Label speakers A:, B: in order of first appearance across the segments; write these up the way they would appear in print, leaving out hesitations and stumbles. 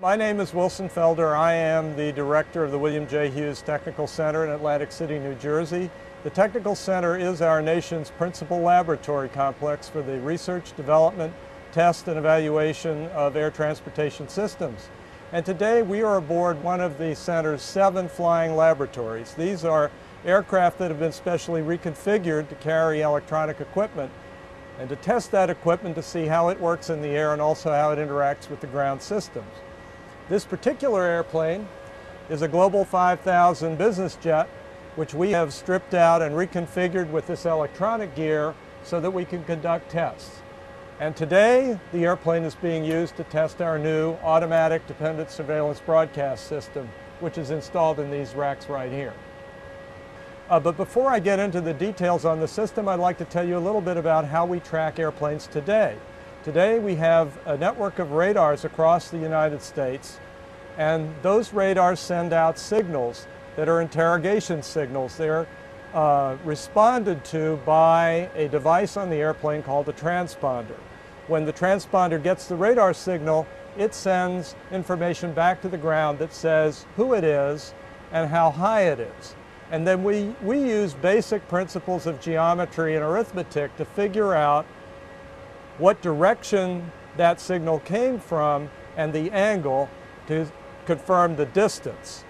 A: My name is Wilson Felder. I am the director of the William J. Hughes Technical Center in Atlantic City, New Jersey. The Technical Center is our nation's principal laboratory complex for the research, development, test, and evaluation of air transportation systems. And today we are aboard one of the center's 7 flying laboratories. These are aircraft that have been specially reconfigured to carry electronic equipment and to test that equipment to see how it works in the air and also how it interacts with the ground systems. This particular airplane is a Global 5000 business jet, which we have stripped out and reconfigured with this electronic gear so that we can conduct tests. And today, the airplane is being used to test our new automatic dependent surveillance broadcast system, which is installed in these racks right here. But before I get into the details on the system, I'd like to tell you a little bit about how we track airplanes today. Today we have a network of radars across the United States, and those radars send out signals that are interrogation signals. They're responded to by a device on the airplane called a transponder. When the transponder gets the radar signal, it sends information back to the ground that says who it is and how high it is. And then we use basic principles of geometry and arithmetic to figure out what direction that signal came from and the angle to confirm the distance.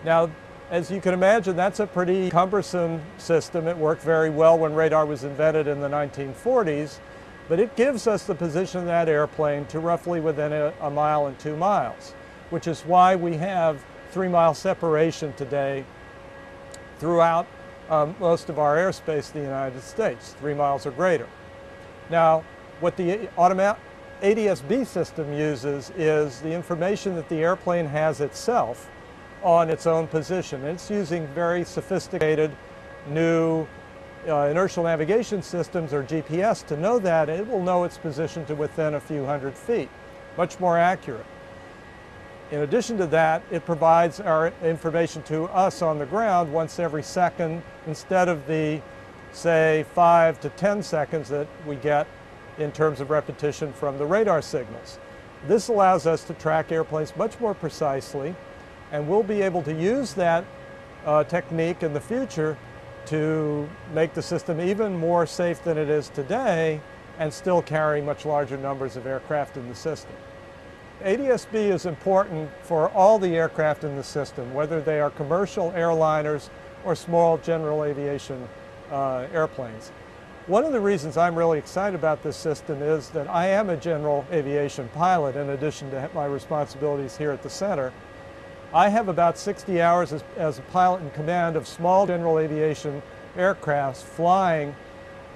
A: Now, as you can imagine, that's a pretty cumbersome system. It worked very well when radar was invented in the 1940s, but it gives us the position of that airplane to roughly within a mile and 2 miles, which is why we have 3-mile separation today throughout most of our airspace in the United States, 3 miles or greater. Now, what the ADS-B system uses is the information that the airplane has itself on its own position. It's using very sophisticated new inertial navigation systems, or GPS, to know that. It will know its position to within a few hundred feet, much more accurate. In addition to that, it provides our information to us on the ground once every second instead of the, say, 5 to 10 seconds that we get in terms of repetition from the radar signals. This allows us to track airplanes much more precisely, and we'll be able to use that technique in the future to make the system even more safe than it is today and still carry much larger numbers of aircraft in the system. ADS-B is important for all the aircraft in the system, whether they are commercial airliners or small general aviation airplanes. One of the reasons I'm really excited about this system is that I am a general aviation pilot in addition to my responsibilities here at the center. I have about 60 hours as a pilot in command of small general aviation aircrafts flying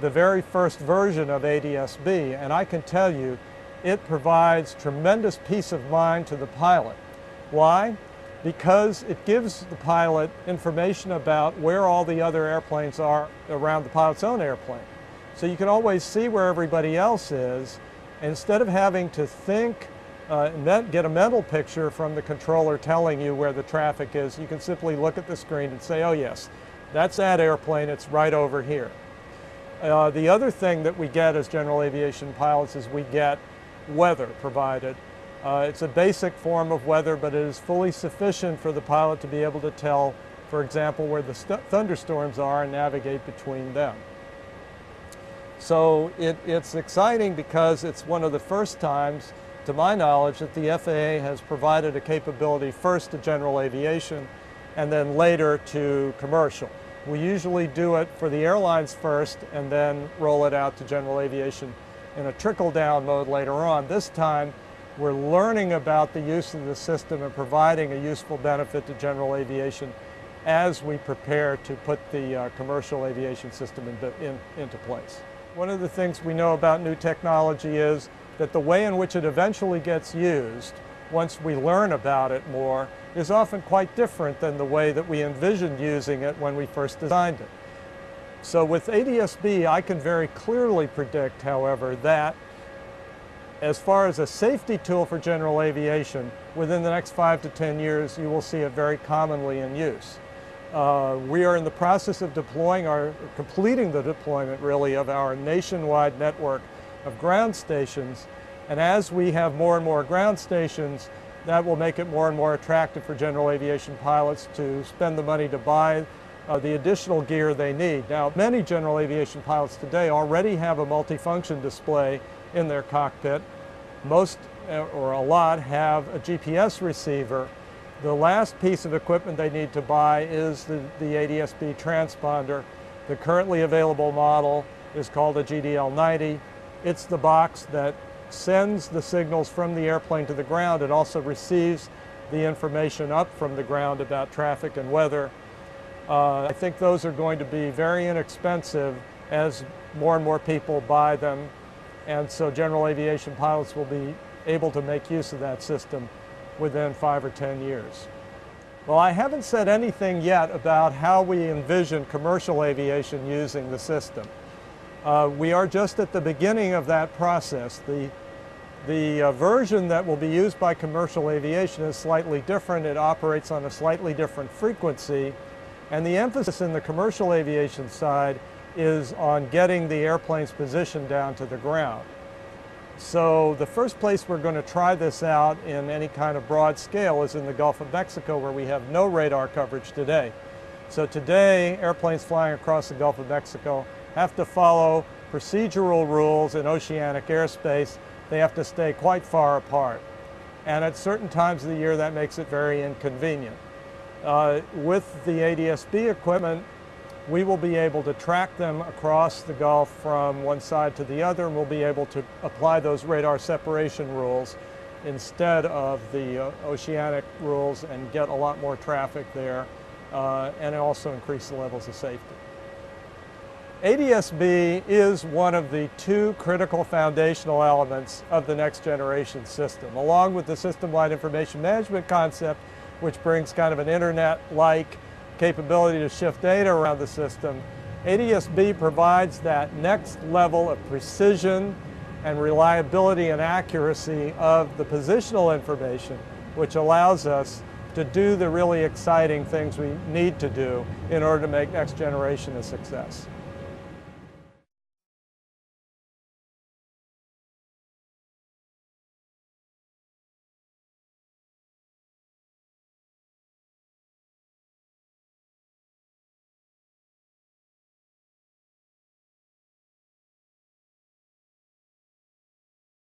A: the very first version of ADS-B, and I can tell you it provides tremendous peace of mind to the pilot. Why? Because it gives the pilot information about where all the other airplanes are around the pilot's own airplane. So you can always see where everybody else is. Instead of having to think, get a mental picture from the controller telling you where the traffic is, you can simply look at the screen and say, oh yes, that's that airplane, it's right over here. The other thing that we get as general aviation pilots is we get weather provided. It's a basic form of weather, but it is fully sufficient for the pilot to be able to tell, for example, where the thunderstorms are and navigate between them. So it's exciting because it's one of the first times, to my knowledge, that the FAA has provided a capability first to general aviation and then later to commercial. We usually do it for the airlines first and then roll it out to general aviation in a trickle-down mode later on. This time, we're learning about the use of the system and providing a useful benefit to general aviation as we prepare to put the commercial aviation system into place. One of the things we know about new technology is that the way in which it eventually gets used, once we learn about it more, is often quite different than the way that we envisioned using it when we first designed it. So with ADS-B, I can very clearly predict, however, that as far as a safety tool for general aviation, within the next 5 to 10 years, you will see it very commonly in use. We are in the process of completing the deployment, really, of our nationwide network of ground stations. And as we have more and more ground stations, That will make it more and more attractive for general aviation pilots to spend the money to buy the additional gear they need. Now, many general aviation pilots today already have a multifunction display in their cockpit. Most, or a lot, have a GPS receiver. The last piece of equipment they need to buy is the ADS-B transponder. The currently available model is called a GDL-90. It's the box that sends the signals from the airplane to the ground. It also receives the information up from the ground about traffic and weather. I think those are going to be very inexpensive as more and more people buy them, and so general aviation pilots will be able to make use of that system within 5 or 10 years. Well, I haven't said anything yet about how we envision commercial aviation using the system. We are just at the beginning of that process. The version that will be used by commercial aviation is slightly different. It operates on a slightly different frequency, and the emphasis in the commercial aviation side is on getting the airplane's position down to the ground. So the first place we're going to try this out in any kind of broad scale is in the Gulf of Mexico, where we have no radar coverage today. So today, airplanes flying across the Gulf of Mexico have to follow procedural rules in oceanic airspace. They have to stay quite far apart. And at certain times of the year, that makes it very inconvenient. With the ADS-B equipment, we will be able to track them across the Gulf from one side to the other, and we'll be able to apply those radar separation rules instead of the oceanic rules and get a lot more traffic there, and also increase the levels of safety. ADS-B is one of the two critical foundational elements of the next generation system, along with the system-wide information management concept, which brings kind of an internet-like capability to shift data around the system. ADS-B provides that next level of precision and reliability and accuracy of the positional information, which allows us to do the really exciting things we need to do in order to make next generation a success.